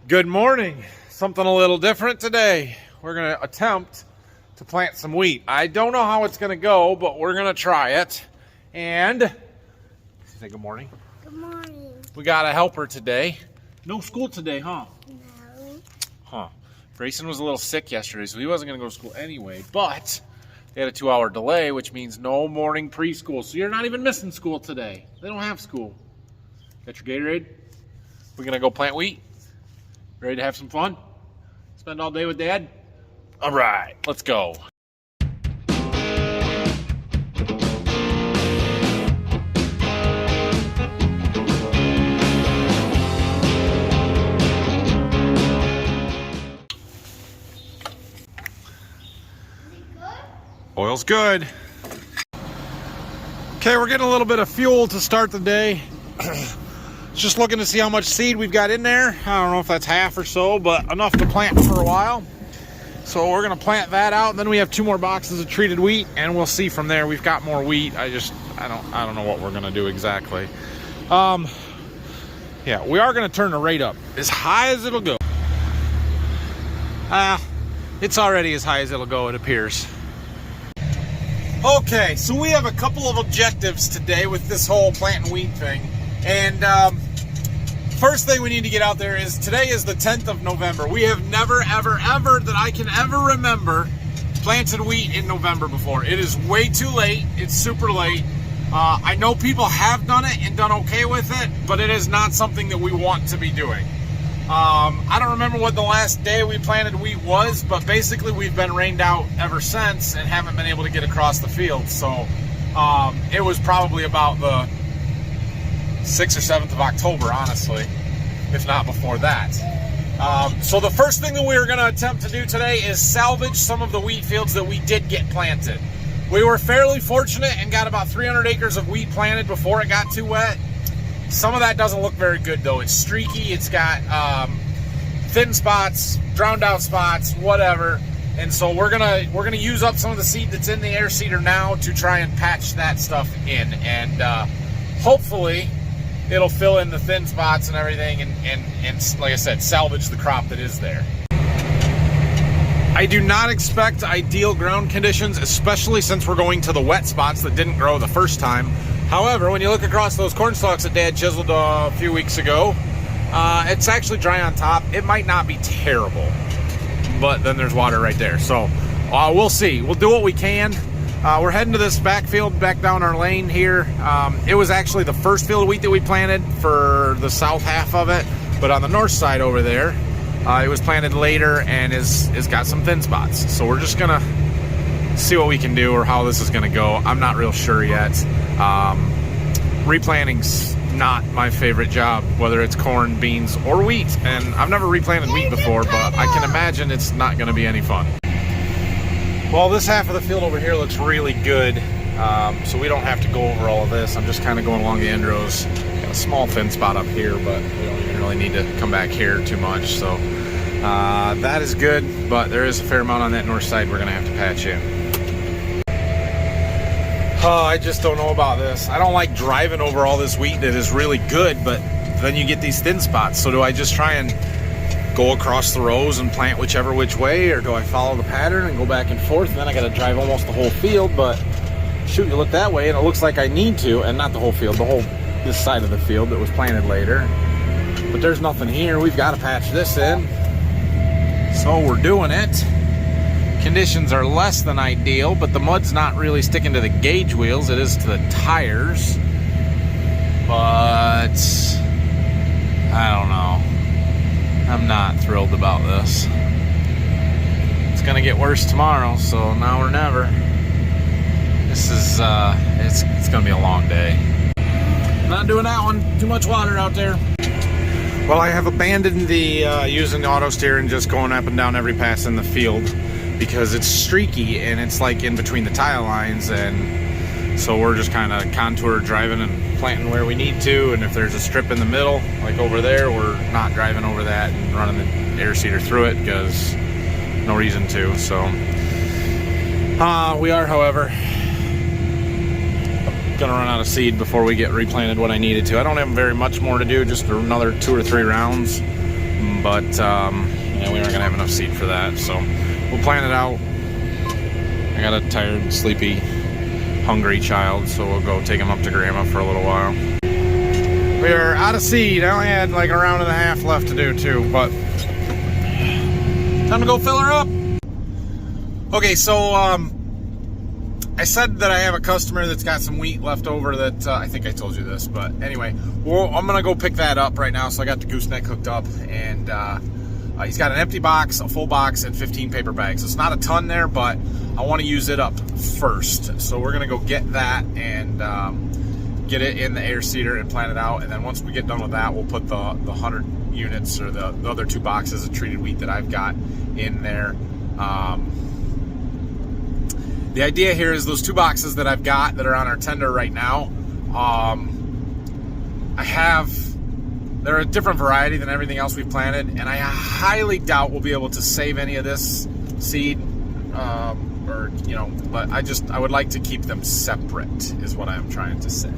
Good morning. Something a little different today. We're going to attempt to plant some wheat. I don't know how it's going to go, but we're going to try it. And say good morning. Good morning. We got a helper today. No school today, huh? No. Huh. Grayson was a little sick yesterday, so he wasn't going to go to school anyway, but they had a 2-hour delay, which means no morning preschool. So you're not even missing school today. They don't have school. Got your Gatorade? We're going to go plant wheat. Ready to have some fun? Spend all day with Dad? All right, let's go. Oil's good. Okay, we're getting a little bit of fuel to start the day. Just looking to see how much seed we've got in there. I don't know if that's half or so, but enough to plant for a while. So we're gonna plant that out, and then we have 2 more boxes of treated wheat, and we'll see from there. We've got more wheat. I don't know what we're gonna do exactly. Yeah, we are gonna turn the rate up as high as it'll go. It's already as high as it'll go, it appears. Okay, so we have a couple of objectives today with this whole planting wheat thing. And first thing we need to get out there is today is the 10th of November. We have never, ever, ever that I can ever remember planted wheat in November before. It is way too late. It's super late. I know people have done it and done okay with it, but it is not something that we want to be doing. I don't remember what the last day we planted wheat was, but basically we've been rained out ever since and haven't been able to get across the field. So it was probably about the 6th or 7th of October, honestly, if not before that. So the first thing that we are going to attempt to do today is salvage some of the wheat fields that we did get planted. We were fairly fortunate and got about 300 acres of wheat planted before it got too wet. Some of that doesn't look very good though. It's streaky, it's got thin spots, drowned out spots, whatever. And so we're gonna use up some of the seed that's in the air seeder now to try and patch that stuff in, and hopefully it'll fill in the thin spots and everything, and like I said, salvage the crop that is there. I do not expect ideal ground conditions, especially since we're going to the wet spots that didn't grow the first time. However, when you look across those corn stalks that Dad chiseled a few weeks ago, it's actually dry on top. It might not be terrible, but then there's water right there. So we'll see. We'll do what we can. We're heading to this backfield back down our lane here. It was actually the first field of wheat that we planted for the south half of it, but on the north side over there, it was planted later and is got some thin spots. So we're just gonna see what we can do or how this is gonna go. I'm not real sure yet. Replanting's not my favorite job, whether it's corn, beans, or wheat. And I've never replanted wheat before, but I can imagine it's not gonna be any fun. Well, this half of the field over here looks really good, so we don't have to go over all of this. I'm just kind of going along the end rows. Got a small thin spot up here, but we don't even really need to come back here too much. So that is good, but there is a fair amount on that north side we're going to have to patch in. I just don't know about this. I don't like driving over all this wheat that is really good, but then you get these thin spots. So do I just try and go across the rows and plant which way, or do I follow the pattern and go back and forth? And then I got to drive almost the whole field, but shoot, you look that way and it looks like I need to, and not the whole field, this side of the field that was planted later. But there's nothing here. We've got to patch this in. So we're doing it. Conditions are less than ideal, but the mud's not really sticking to the gauge wheels. It is to the tires. But I don't know. I'm not thrilled about this. It's gonna get worse tomorrow, so now or never. This is it's gonna be a long day. Not doing that one. Too much water out there. Well, I have abandoned the using the auto steer and just going up and down every pass in the field because it's streaky and it's like in between the tile lines, and so we're just kind of contour driving and planting where we need to. And if there's a strip in the middle, like over there, we're not driving over that and running the air seeder through it because no reason to. So we are, however, gonna run out of seed before we get replanted what I needed to. I don't have very much more to do, just another 2 or 3 rounds. but yeah, we aren't gonna have enough seed for that, so we'll plant it out. I got a tired, sleepy, hungry child, so we'll go take him up to Grandma for a little while. We are out of seed. I only had like a round and a half left to do too, but time to go fill her up. Okay, so I said that I have a customer that's got some wheat left over that I think I told you this, but anyway, I'm gonna go pick that up right now. So I got the gooseneck hooked up, and he's got an empty box, a full box, and 15 paper bags. It's not a ton there, but I want to use it up first. So we're gonna go get that and get it in the air seeder and plant it out. And then once we get done with that, we'll put the 100 units or the other 2 boxes of treated wheat that I've got in there. The idea here is those 2 boxes that I've got that are on our tender right now. They're a different variety than everything else we've planted, and I highly doubt we'll be able to save any of this seed, but I would like to keep them separate is what I'm trying to say.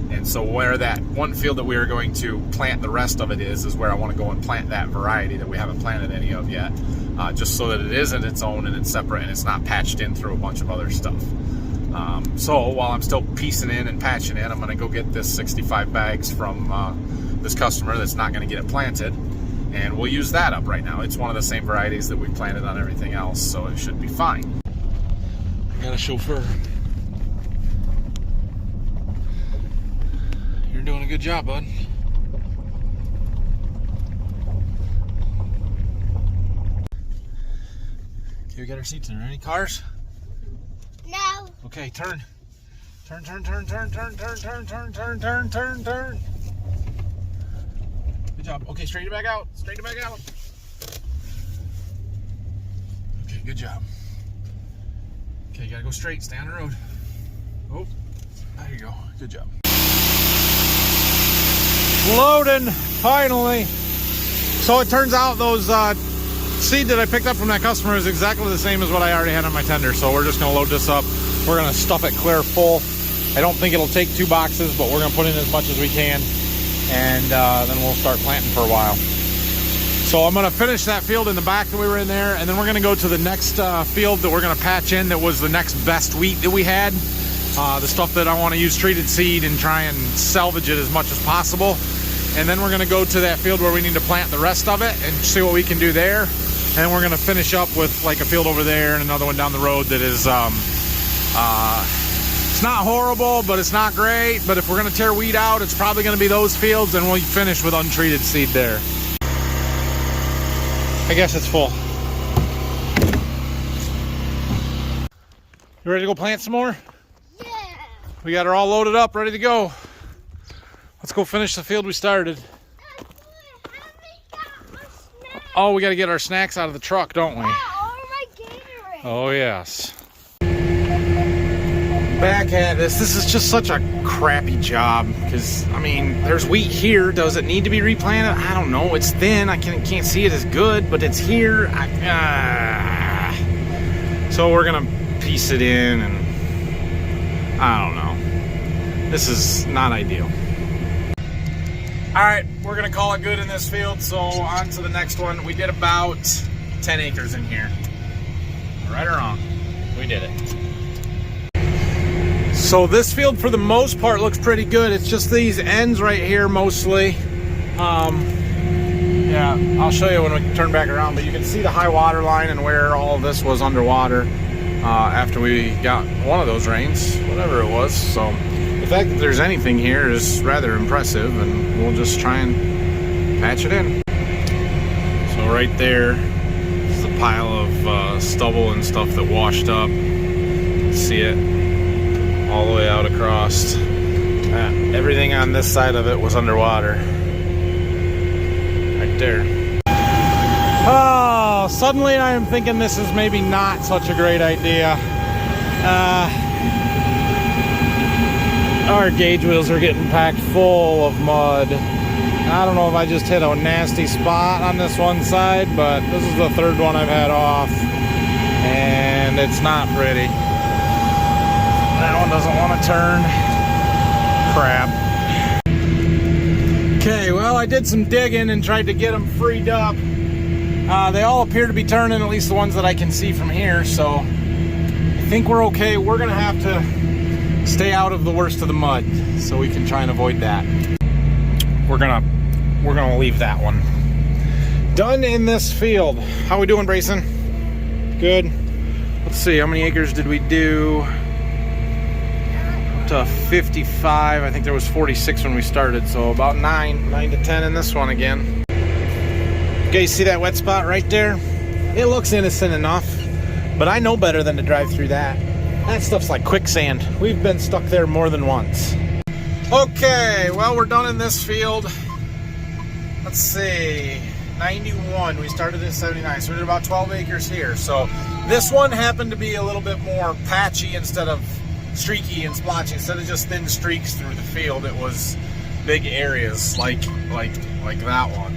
And so where that one field that we are going to plant the rest of it is where I want to go and plant that variety that we haven't planted any of yet, just so that it isn't its own and it's separate and it's not patched in through a bunch of other stuff. So while I'm still piecing in and patching in, I'm going to go get this 65 bags from this customer that's not going to get it planted, and we'll use that up right now. It's one of the same varieties that we planted on everything else, so it should be fine. I got a chauffeur. You're doing a good job, bud. Okay, we got our seats in. Any cars? No. Okay, turn. Turn. Good job. Okay, straighten it back out. Straighten it back out. Okay, good job. Okay, you gotta go straight. Stay on the road. Oh, there you go. Good job. Loading, finally. So it turns out those seed that I picked up from that customer is exactly the same as what I already had on my tender. So we're just gonna load this up. We're gonna stuff it clear full. I don't think it'll take 2 boxes, but we're gonna put in as much as we can, and then we'll start planting for a while. So I'm gonna finish that field in the back that we were in there, and then we're gonna go to the next field that we're gonna patch in that was the next best wheat that we had. The stuff that I want to use treated seed and try and salvage it as much as possible. And then we're going to go to that field where we need to plant the rest of it and see what we can do there. And we're going to finish up with like a field over there and another one down the road that is, it's not horrible, but it's not great. But if we're going to tear wheat out, it's probably going to be those fields, and we'll finish with untreated seed there. I guess it's full. You ready to go plant some more? We got her all loaded up, ready to go. Let's go finish the field we started. Oh, we got to get our snacks out of the truck, don't we? Oh, yes. Back at this. This is just such a crappy job because, I mean, there's wheat here. Does it need to be replanted? I don't know. It's thin. I can't see it as good, but it's here. So we're going to piece it in, and I don't know. This is not ideal. All right, we're gonna call it good in this field, so on to the next one. We did about 10 acres in here. Right or wrong? We did it. So this field for the most part looks pretty good. It's just these ends right here mostly. Yeah, I'll show you when we turn back around, but you can see the high water line and where all of this was underwater after we got one of those rains, whatever it was. So the fact that there's anything here is rather impressive, and we'll just try and patch it in. So right there is a pile of stubble and stuff that washed up. You can see it all the way out across. Everything on this side of it was underwater. Right there. Oh, suddenly I am thinking this is maybe not such a great idea. Our gauge wheels are getting packed full of mud. I don't know if I just hit a nasty spot on this one side, but this is the 3rd one I've had off, and it's not pretty. That one doesn't want to turn. Crap. Okay, well, I did some digging and tried to get them freed up. They all appear to be turning, at least the ones that I can see from here, so I think we're okay. We're gonna have to stay out of the worst of the mud so we can try and avoid that. We're gonna leave that one. Done in this field. How we doing, Brayson? Good. Let's see, how many acres did we do? Up to 55. I think there was 46 when we started, so about 9 to 10 in this one again. You guys see that wet spot right there? It looks innocent enough, but I know better than to drive through that. That stuff's like quicksand. We've been stuck there more than once. Okay, well, we're done in this field. Let's see, 91. We started at 79, so we did about 12 acres here. So this one happened to be a little bit more patchy instead of streaky and splotchy. Instead of just thin streaks through the field, it was big areas like that one.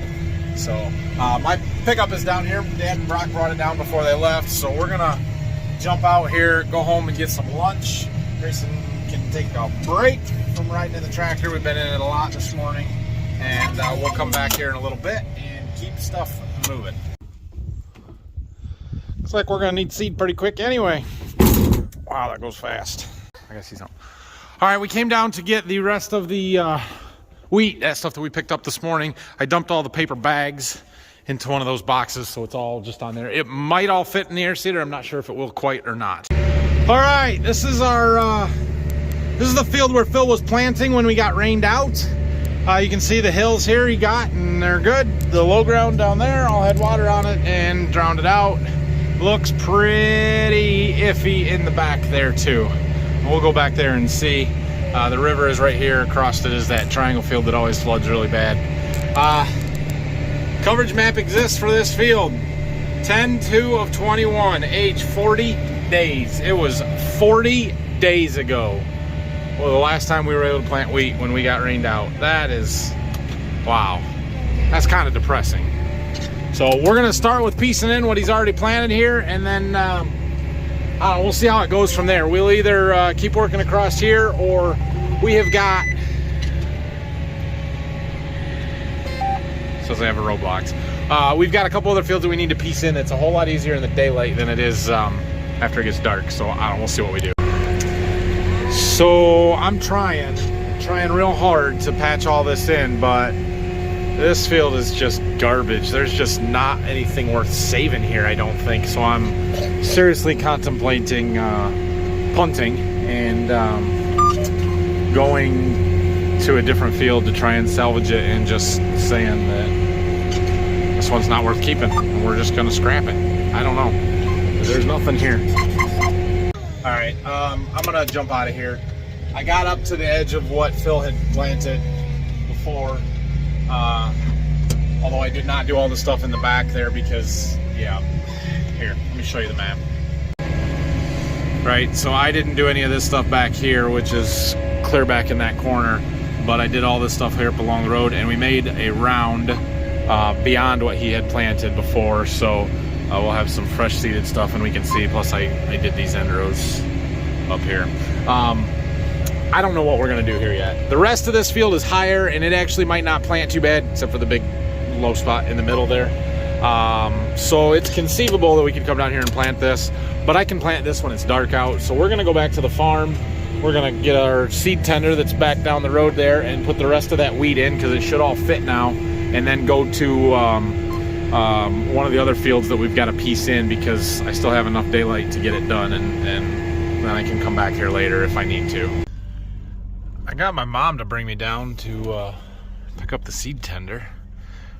So my pickup is down here. Dad and Brock brought it down before they left, so we're gonna jump out here, go home and get some lunch. Grayson can take a break from riding in the tractor. We've been in it a lot this morning, and we'll come back here in a little bit and keep stuff moving. Looks like we're gonna need seed pretty quick anyway. Wow, that goes fast. I gotta see something. All right, we came down to get the rest of the wheat, that stuff that we picked up this morning. I dumped all the paper bags into one of those boxes, so it's all just on there. It might all fit in the air seeder. I'm not sure if it will quite or not. All right, this is our this is the field where Phil was planting when we got rained out. You can see the hills here he got, and they're good. The low ground down there all had water on it and drowned it out. Looks pretty iffy in the back there too. We'll go back there and see. The river is right here. Across it is that triangle field that always floods really bad. Coverage map exists for this field. 10/2/21, age 40 days. It was 40 days ago. Well, the last time we were able to plant wheat when we got rained out. That is, wow. That's kind of depressing. So we're gonna start with piecing in what he's already planted here, and then we'll see how it goes from there. We'll either keep working across here, or we have got, says I have a roadblocks. We've got a couple other fields that we need to piece in. It's a whole lot easier in the daylight than it is after it gets dark. So we'll see what we do. So I'm trying real hard to patch all this in, but this field is just garbage. There's just not anything worth saving here, I don't think. So I'm seriously contemplating punting and going to a different field to try and salvage it, and just saying that this one's not worth keeping and we're just gonna scrap it. I don't know. There's nothing here. All right, I'm gonna jump out of here. I got up to the edge of what Phil had planted before. Although I did not do all the stuff in the back there because, yeah, here, let me show you the map. Right, so I didn't do any of this stuff back here, which is clear back in that corner, but I did all this stuff here up along the road, and we made a round beyond what he had planted before, so we'll have some fresh seeded stuff and we can see, plus I did these end rows up here. I don't know what we're gonna do here yet. The rest of this field is higher, and it actually might not plant too bad, except for the big low spot in the middle there. So it's conceivable that we could come down here and plant this, but I can plant this when it's dark out. So we're gonna go back to the farm. We're gonna get our seed tender that's back down the road there and put the rest of that wheat in, because it should all fit now, and then go to one of the other fields that we've got to piece in, because I still have enough daylight to get it done, and then I can come back here later if I need to. I got my mom to bring me down to pick up the seed tender.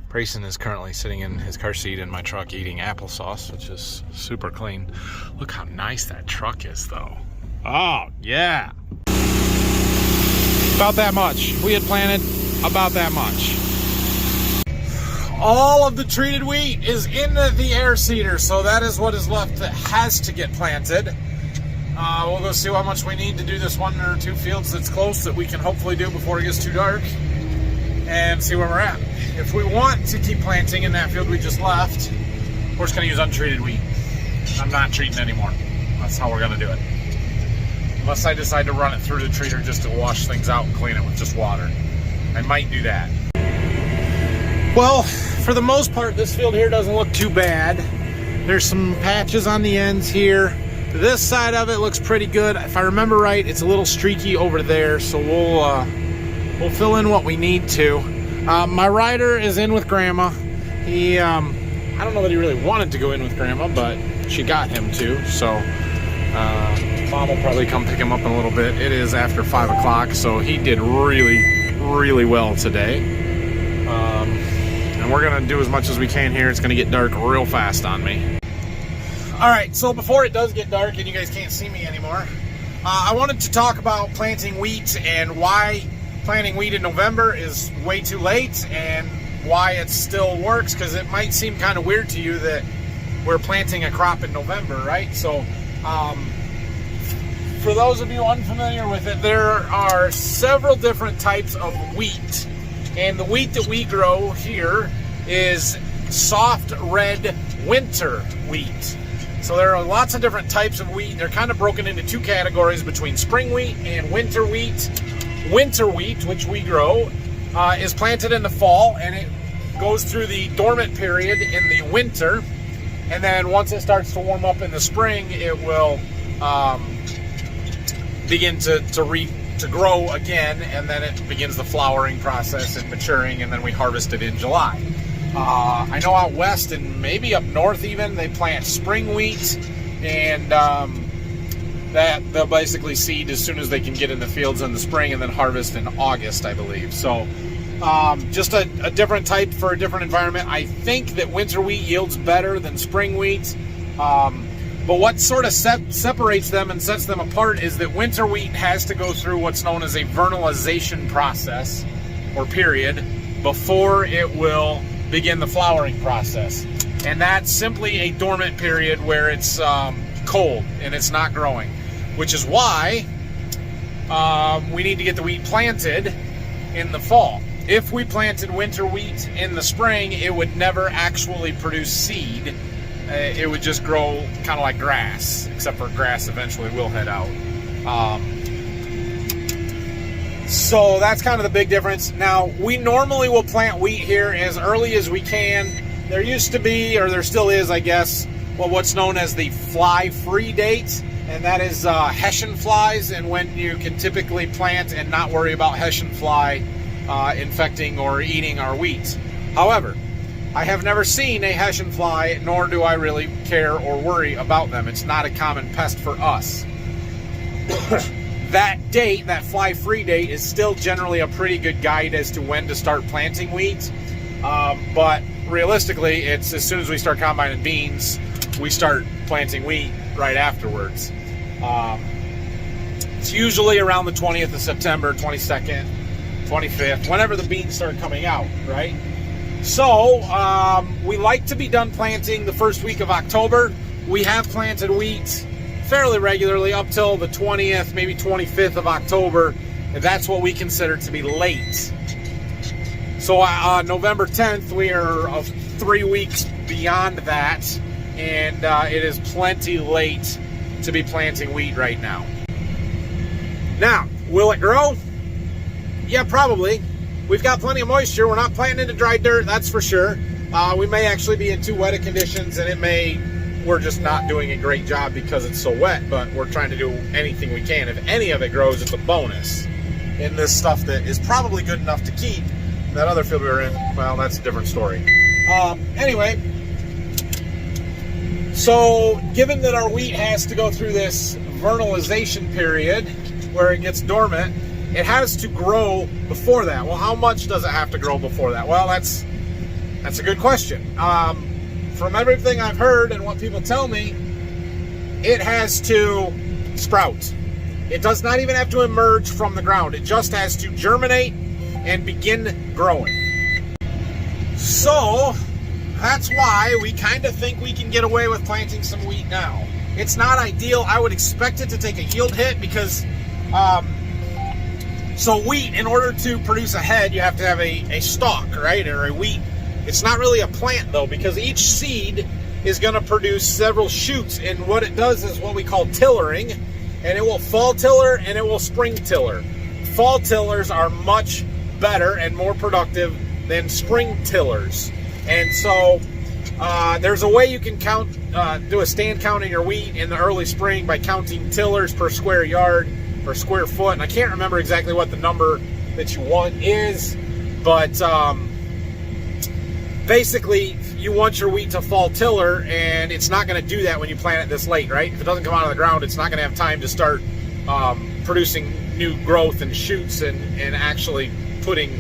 Brayson is currently sitting in his car seat in my truck eating applesauce, which is super clean. Look how nice that truck is though. Oh yeah. About that much. We had planted about that much. All of the treated wheat is in the air seeder, so that is what is left that has to get planted. We'll go see how much we need to do this one or two fields that's close that we can hopefully do before it gets too dark, and see where we're at. If we want to keep planting in that field we just left, we're just going to use untreated wheat. I'm not treating anymore. That's how we're going to do it. Unless I decide to run it through the treater just to wash things out and clean it with just water. I might do that. Well, for the most part, this field here doesn't look too bad. There's some patches on the ends here. This side of it looks pretty good. If I remember right, it's a little streaky over there, so we'll fill in what we need to. My rider is in with Grandma. He, I don't know that he really wanted to go in with Grandma, but she got him to, so Mom will probably come pick him up in a little bit. It is after 5 o'clock, so he did really well today. And we're gonna do as much as we can here. It's gonna get dark real fast on me. All right, so before it does get dark and you guys can't see me anymore, I wanted to talk about planting wheat and why planting wheat in November is way too late and why it still works, because it might seem kind of weird to you that we're planting a crop in November, right? So for those of you unfamiliar with it, there are several different types of wheat, and the wheat that we grow here is soft red winter wheat. So there are lots of different types of wheat. They're kind of broken into two categories between spring wheat and winter wheat. Winter wheat, which we grow, is planted in the fall, and it goes through the dormant period in the winter, and then once it starts to warm up in the spring, it will begin to grow again, and then it begins the flowering process and maturing, and then we harvest it in July. I know out west and maybe up north even, they plant spring wheat, and that they'll basically seed as soon as they can get in the fields in the spring and then harvest in August, I believe. So just a different type for a different environment. I think that winter wheat yields better than spring wheat. But what sort of separates them and sets them apart is that winter wheat has to go through what's known as a vernalization process or period before it will begin the flowering process. And that's simply a dormant period where it's cold and it's not growing, which is why we need to get the wheat planted in the fall. If we planted winter wheat in the spring, it would never actually produce seed. It would just grow kind of like grass, except for grass eventually will head out. So that's kind of the big difference. Now, we normally will plant wheat here as early as we can. There used to be, or there still is, I guess, what's known as the fly-free date, and that is Hessian flies, and when you can typically plant and not worry about Hessian fly infecting or eating our wheat. However, I have never seen a Hessian fly, nor do I really care or worry about them. It's not a common pest for us. That date, that fly-free date, is still generally a pretty good guide as to when to start planting wheat. But realistically, it's as soon as we start combining beans, we start planting wheat right afterwards. It's usually around the 20th of September, 22nd, 25th, whenever the beans start coming out, right? So, we like to be done planting the first week of October. We have planted wheat fairly regularly up till the 20th, maybe 25th of October. And that's what we consider to be late. So on November 10th, we are 3 weeks beyond that, and it is plenty late to be planting wheat right now. Now, will it grow? Yeah, probably. We've got plenty of moisture. We're not planting into dry dirt, that's for sure. We may actually be in too wet of conditions, and we're just not doing a great job because it's so wet, but we're trying to do anything we can. If any of it grows, it's a bonus. In this stuff that is probably good enough to keep. That other field we were in, well, that's a different story. Anyway, so given that our wheat has to go through this vernalization period where it gets dormant, it has to grow before that. Well, how much does it have to grow before that? Well, that's a good question. From everything I've heard and what people tell me, it has to sprout. It does not even have to emerge from the ground. It just has to germinate and begin growing. So that's why we kind of think we can get away with planting some wheat now. It's not ideal. I would expect it to take a yield hit because so wheat, in order to produce a head, you have to have a stalk, right, or a wheat. It's not really a plant though, because each seed is going to produce several shoots, and what it does is what we call tillering, and it will fall tiller and it will spring tiller. Fall tillers are much better and more productive than spring tillers. And so there's a way you can count, do a stand count in your wheat in the early spring by counting tillers per square yard or square foot. And I can't remember exactly what the number that you want is, but basically you want your wheat to fall tiller, and it's not going to do that when you plant it this late, right? If it doesn't come out of the ground, it's not going to have time to start producing new growth and shoots and actually putting,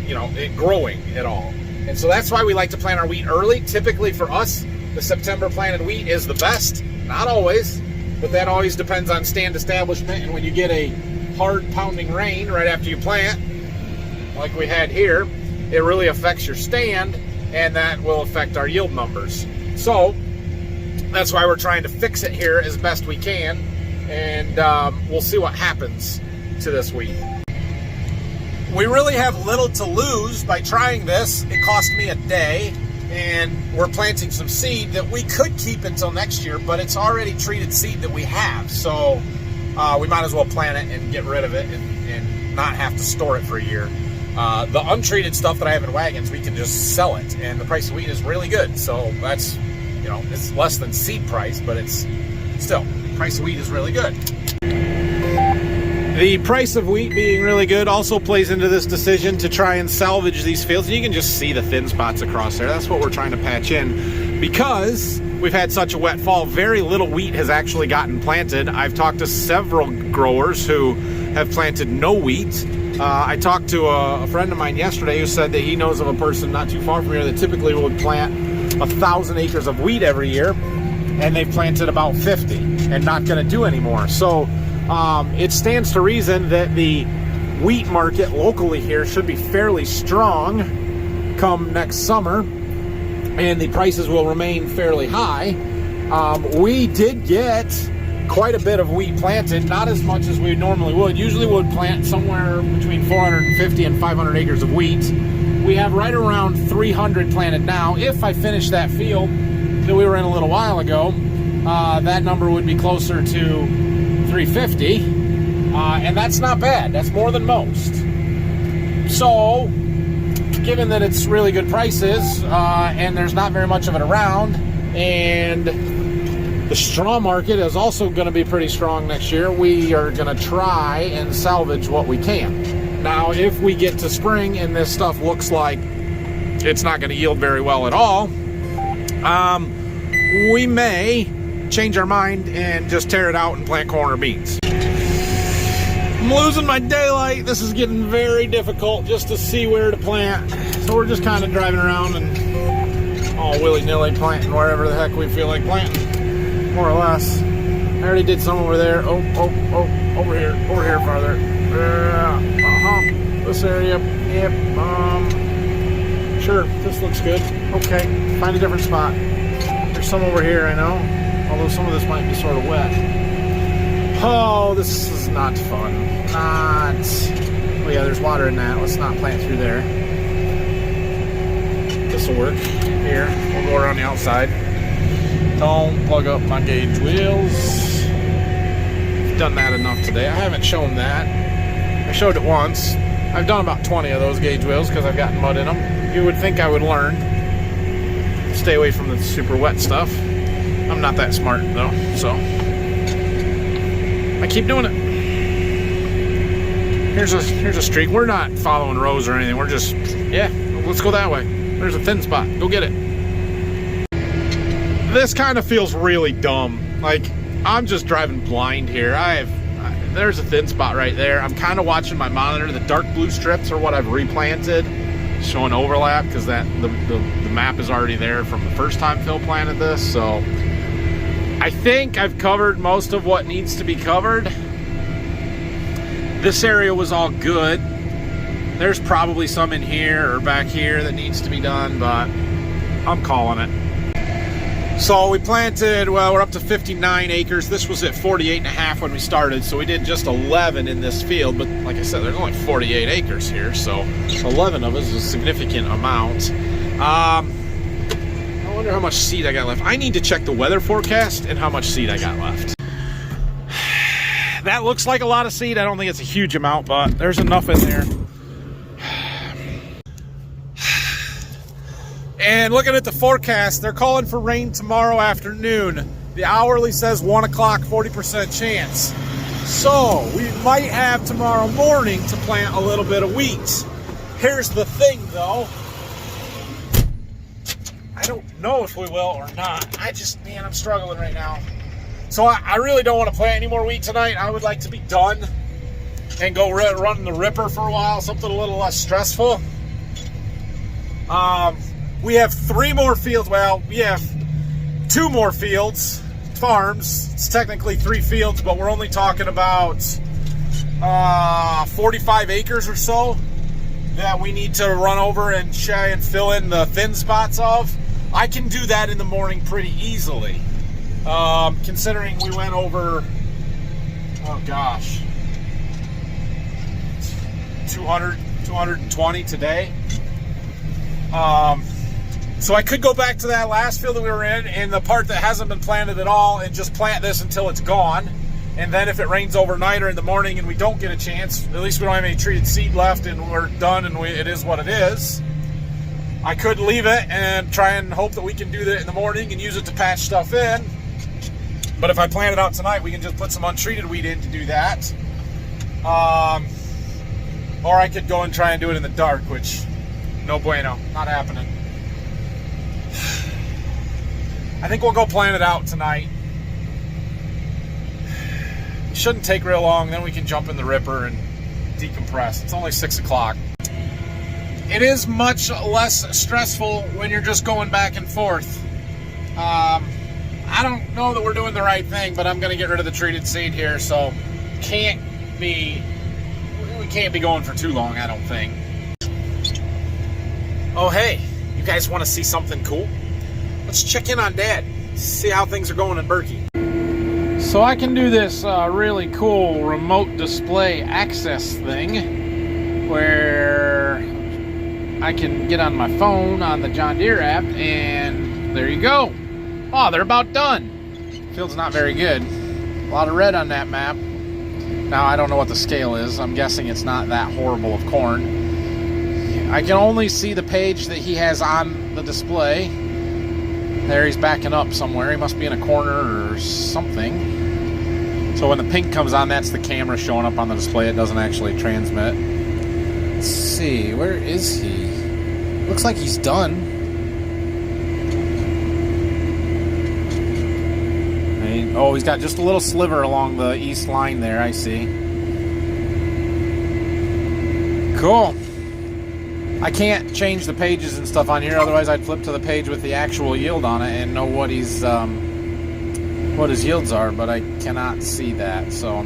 you know, it growing at all. And so that's why we like to plant our wheat early. Typically for us, the September planted wheat is the best. Not always, but that always depends on stand establishment. And when you get a hard pounding rain right after you plant, like we had here, it really affects your stand, and that will affect our yield numbers. So that's why we're trying to fix it here as best we can, and we'll see what happens to this wheat. We really have little to lose by trying this. It cost me a day, and we're planting some seed that we could keep until next year, but it's already treated seed that we have, so we might as well plant it and get rid of it and not have to store it for a year. The untreated stuff that I have in wagons, we can just sell it, and the price of wheat is really good. So that's, you know, it's less than seed price, but it's still, the price of wheat is really good. The price of wheat being really good also plays into this decision to try and salvage these fields. And you can just see the thin spots across there. That's what we're trying to patch in. Because we've had such a wet fall, very little wheat has actually gotten planted. I've talked to several growers who have planted no wheat. I talked to a friend of mine yesterday who said that he knows of a person not too far from here that typically would plant 1,000 acres of wheat every year, and they've planted about 50 and not going to do anymore. So it stands to reason that the wheat market locally here should be fairly strong come next summer, and the prices will remain fairly high. We did get quite a bit of wheat planted, not as much as we normally would. Usually would plant somewhere between 450 and 500 acres of wheat. We have right around 300 planted now. If I finish that field that we were in a little while ago, that number would be closer to 350, and that's not bad. That's more than most. So, given that it's really good prices, and there's not very much of it around, and the straw market is also going to be pretty strong next year, we are going to try and salvage what we can. Now, if we get to spring and this stuff looks like it's not going to yield very well at all, we may change our mind and just tear it out and plant corn or beans. I'm losing my daylight. This is getting very difficult just to see where to plant. So we're just kind of driving around and all willy-nilly planting wherever the heck we feel like planting, more or less. I already did some over there. Oh, over here farther. This area. Yep. Sure, this looks good. Okay, find a different spot. There's some over here, I know. Although some of this might be sort of wet. Oh, this is not fun. Oh yeah, there's water in that. Let's not plant through there. This will work. Here, we'll go around the outside. Don't plug up my gauge wheels. I've done that enough today. I haven't shown that. I showed it once. I've done about 20 of those gauge wheels because I've gotten mud in them. You would think I would learn. Stay away from the super wet stuff. I'm not that smart though, so I keep doing it. Here's a streak. We're not following rows or anything. We're just, yeah, let's go that way. There's a thin spot. Go get it. This kind of feels really dumb. Like, I'm just driving blind here. There's a thin spot right there. I'm kind of watching my monitor. The dark blue strips are what I've replanted, showing overlap because the map is already there from the first time Phil planted this. So I think I've covered most of what needs to be covered. This area was all good. There's probably some in here or back here that needs to be done, but I'm calling it. So we planted, well, we're up to 59 acres. This was at 48 and a half when we started, so we did just 11 in this field. But like I said, there's only 48 acres here, so 11 of us is a significant amount. I wonder how much seed I got left. I need to check the weather forecast and how much seed I got left. That looks like a lot of seed. I don't think it's a huge amount, but there's enough in there. And looking at the forecast, they're calling for rain tomorrow afternoon. The hourly says 1 o'clock, 40% chance. So we might have tomorrow morning to plant a little bit of wheat. Here's the thing though. I don't know if we will or not. Man, I'm struggling right now. So I really don't want to plant any more wheat tonight. I would like to be done and go run the ripper for a while, something a little less stressful. We have 3 more fields. Well, we have 2 more fields, farms. It's technically 3 fields, but we're only talking about 45 acres or so that we need to run over and try and fill in the thin spots of. I can do that in the morning pretty easily. Considering we went over, oh gosh, 220 today. So I could go back to that last field that we were in and the part that hasn't been planted at all and just plant this until it's gone. And then if it rains overnight or in the morning and we don't get a chance, at least we don't have any treated seed left and we're done and it is what it is. I could leave it and try and hope that we can do that in the morning and use it to patch stuff in. But if I plant it out tonight, we can just put some untreated wheat in to do that. Or I could go and try and do it in the dark, which, no bueno, not happening. I think we'll go plant it out tonight. It shouldn't take real long, then we can jump in the ripper and decompress. It's only 6 o'clock. It is much less stressful when you're just going back and forth. I don't know that we're doing the right thing, but I'm going to get rid of the treated seed here, so we can't be going for too long, I don't think. Oh, hey, you guys want to see something cool? Let's check in on Dad, see how things are going in Berkey. So I can do this really cool remote display access thing where I can get on my phone on the John Deere app, and there you go. Oh, they're about done. Field's not very good. A lot of red on that map. Now, I don't know what the scale is. I'm guessing it's not that horrible of corn. I can only see the page that he has on the display. There, he's backing up somewhere. He must be in a corner or something. So when the pink comes on, that's the camera showing up on the display. It doesn't actually transmit. Let's see, where is he? Looks like he's done. Oh, he's got just a little sliver along the east line there, I see. Cool. I can't change the pages and stuff on here, otherwise I'd flip to the page with the actual yield on it and know what his yields are, but I cannot see that. So,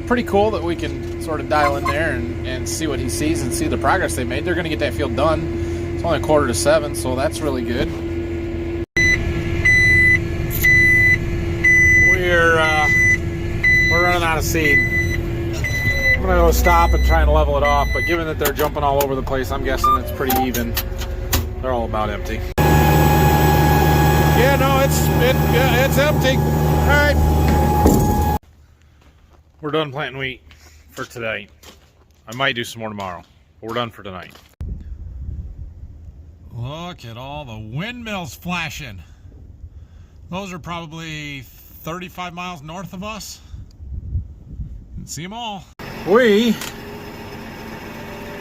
pretty cool that we can sort of dial in there and see what he sees and see the progress they made. They're going to get that field done. It's only 6:45, so that's really good. We're running out of seed. I'm gonna go stop and try and level it off, but given that they're jumping all over the place, I'm guessing it's pretty even. They're all about empty. Yeah, no, it's empty. All right, we're done planting wheat for today. I might do some more tomorrow, but we're done for tonight. Look at all the windmills flashing. Those are probably 35 miles north of us. Can see them all. We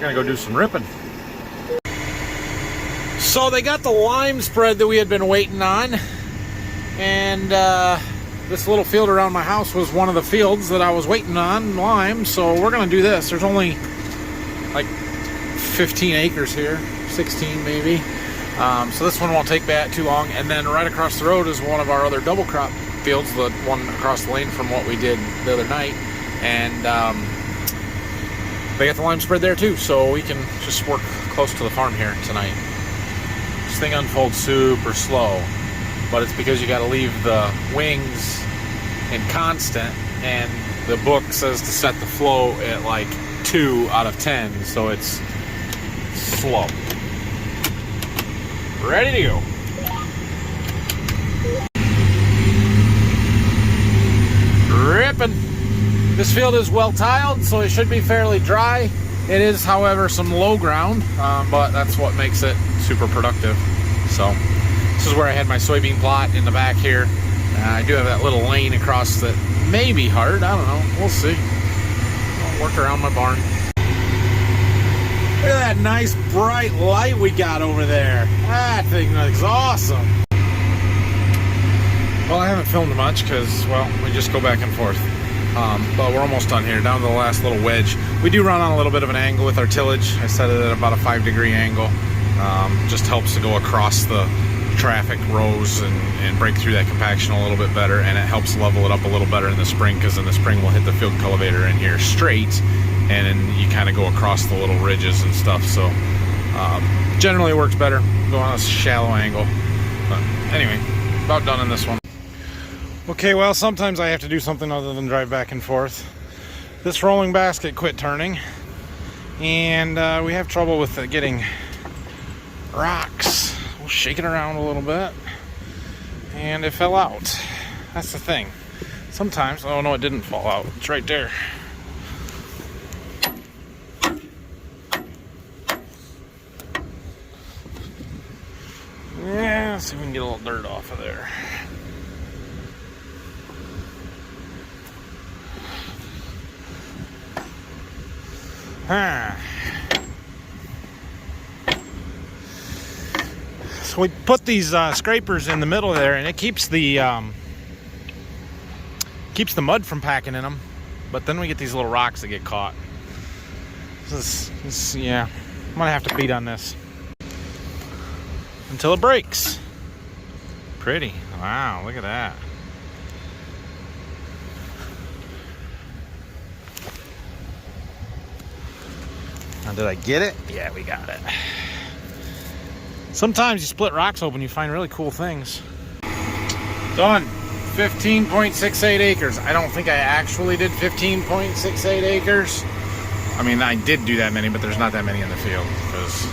gotta go do some ripping. So they got the lime spread that we had been waiting on, and this little field around my house was one of the fields that I was waiting on lime. So we're gonna do this. There's only like 15 acres here, 16 maybe. So this one won't take that too long. And then right across the road is one of our other double crop fields, the one across the lane from what we did the other night. And they got the lime spread there too, so we can just work close to the farm here tonight. This thing unfolds super slow, but it's because you got to leave the wings in constant, and the book says to set the flow at like 2 out of 10, so it's slow. Ready to go. Ripping. This field is well tiled, so it should be fairly dry. It is, however, some low ground, but that's what makes it super productive. So this is where I had my soybean plot in the back here. I do have that little lane across that may be hard. I don't know. We'll see. I'll work around my barn. Look at that nice bright light we got over there. That thing looks awesome. Well, I haven't filmed much because, well, we just go back and forth. But we're almost done here, down to the last little wedge. We do run on a little bit of an angle with our tillage. I set it at about a 5-degree angle. Just helps to go across the traffic rows and break through that compaction a little bit better, and it helps level it up a little better in the spring, because in the spring we'll hit the field cultivator in here straight, and then you kind of go across the little ridges and stuff. So generally works better, go on a shallow angle. But anyway, about done in this one. Okay, well, sometimes I have to do something other than drive back and forth. This rolling basket quit turning, and we have trouble with getting rocks. We'll shake it around a little bit, and it fell out. That's the thing. Sometimes, oh no, it didn't fall out. It's right there. Yeah, let's see if we can get a little dirt off of there. So we put these scrapers in the middle there, and it keeps the mud from packing in them. But then we get these little rocks that get caught. Yeah, I'm gonna have to beat on this until it breaks. Pretty. Wow, look at that. Now, did I get it? Yeah, we got it. Sometimes you split rocks open, you find really cool things. Done. 15.68 acres. I don't think I actually did 15.68 acres. I mean, I did do that many, but there's not that many in the field because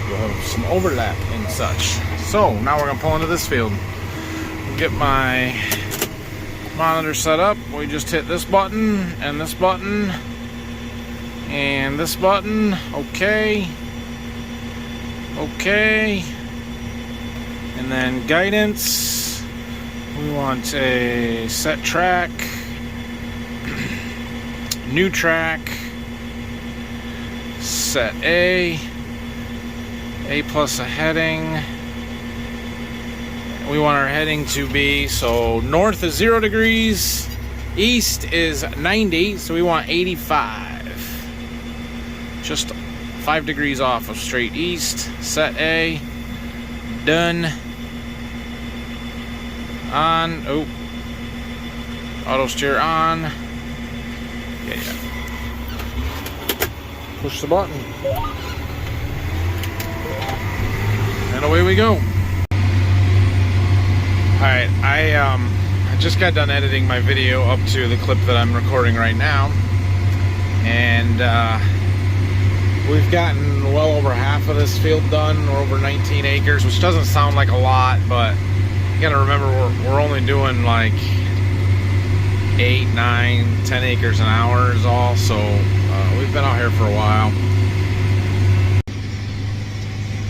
you'll have some overlap and such. So now we're gonna pull into this field. Get my monitor set up. We just hit this button and this button and this button. Okay. Okay. And then guidance. We want a set track, new track, set A plus a heading. We want our heading to be, so north is 0 degrees, east is 90, so we want 85. Just 5 degrees off of straight east. Set A. Done. On. Oh. Auto steer on. Yeah. Push the button. And away we go. Alright, I just got done editing my video up to the clip that I'm recording right now. And we've gotten well over half of this field done. We're over 19 acres, which doesn't sound like a lot, but you gotta remember we're only doing like 8, 9, 10 acres an hour is all, so we've been out here for a while.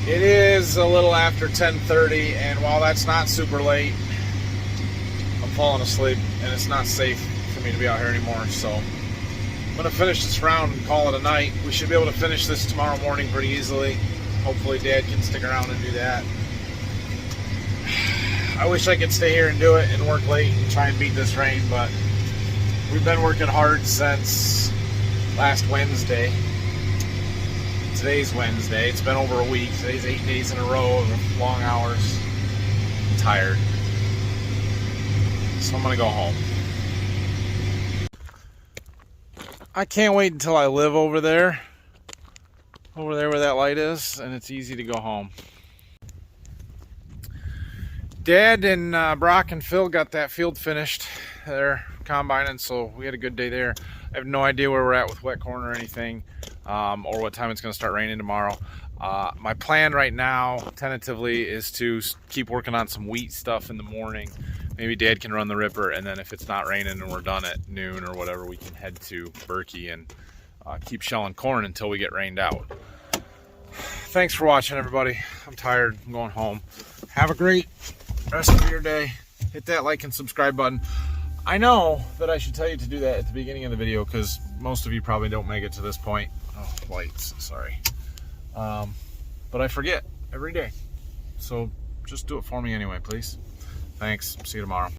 It is a little after 10:30, and while that's not super late, I'm falling asleep, and it's not safe for me to be out here anymore, so I'm gonna finish this round and call it a night. We should be able to finish this tomorrow morning pretty easily. Hopefully Dad can stick around and do that. I wish I could stay here and do it and work late and try and beat this rain, but we've been working hard since last Wednesday. Today's Wednesday. It's been over a week. Today's 8 days in a row of long hours. I'm tired. So I'm gonna go home. I can't wait until I live over there where that light is, and it's easy to go home. Dad and Brock and Phil got that field finished. They're combining, so we had a good day there. I have no idea where we're at with wet corn or anything, or what time it's going to start raining tomorrow. My plan right now, tentatively, is to keep working on some wheat stuff in the morning. Maybe Dad can run the ripper, and then if it's not raining and we're done at noon or whatever, we can head to Berkey and keep shelling corn until we get rained out. Thanks for watching, everybody. I'm tired. I'm going home. Have a great rest of your day. Hit that like and subscribe button. I know that I should tell you to do that at the beginning of the video because most of you probably don't make it to this point. Oh, lights, sorry. But I forget every day. So just do it for me anyway, please. Thanks. See you tomorrow.